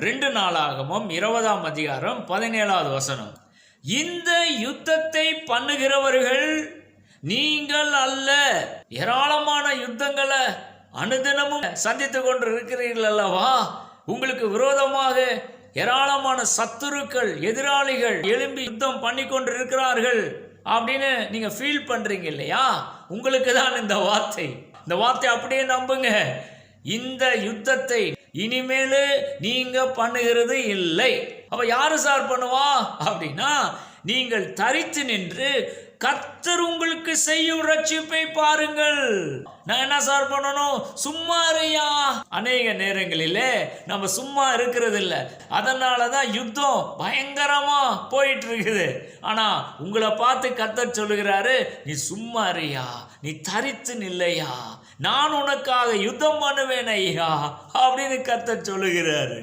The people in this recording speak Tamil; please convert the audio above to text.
2 நாளாகமம் 20ஆம் அதிகாரம் 17வது வசனம். இந்த யுத்தத்தை பண்ணுகிறவர்கள் நீங்கள் அல்ல. ஏராளமான யுத்தங்களை அனுதினமும் சந்தித்து கொண்டு இருக்கிறீர்கள் அல்லவா? உங்களுக்கு விரோதமாக ஏராளமான சத்துருக்கள், எதிராளிகள் எழும்பி யுத்தம் பண்ணி கொண்டு இருக்கிறார்கள் அப்படின்னு நீங்க ஃபீல் பண்றீங்க இல்லையா? உங்களுக்கு தான் இந்த வார்த்தை அப்படியே நம்புங்க. இந்த யுத்தத்தை இனிமேல் நீங்க பண்ணுகிறது இல்லை. அப்ப யாரு சார் பண்ணுவா அப்படின்னா, நீங்கள் தரித்து நின்று கர்த்தர் உங்களுக்கு செய்யும் ரட்சிப்பை பாருங்கள். நான் என்ன சார் பண்ணணும்? சும்மா இருயா. அநேக நேரங்களிலே நம்ம சும்மா இருக்கிறது இல்லை. அதனாலதான் யுத்தம் பயங்கரமா போயிட்டு இருக்குது. ஆனா உங்களை பார்த்து கர்த்தர் சொல்லுகிறாரு, நீ சும்மா இருயா, நீ தரித்து நில்லையா, நான் உனக்காக யுத்தம் பண்ணுவேன் ஐயா அப்படின்னு கர்த்தர் சொல்லுகிறாரு.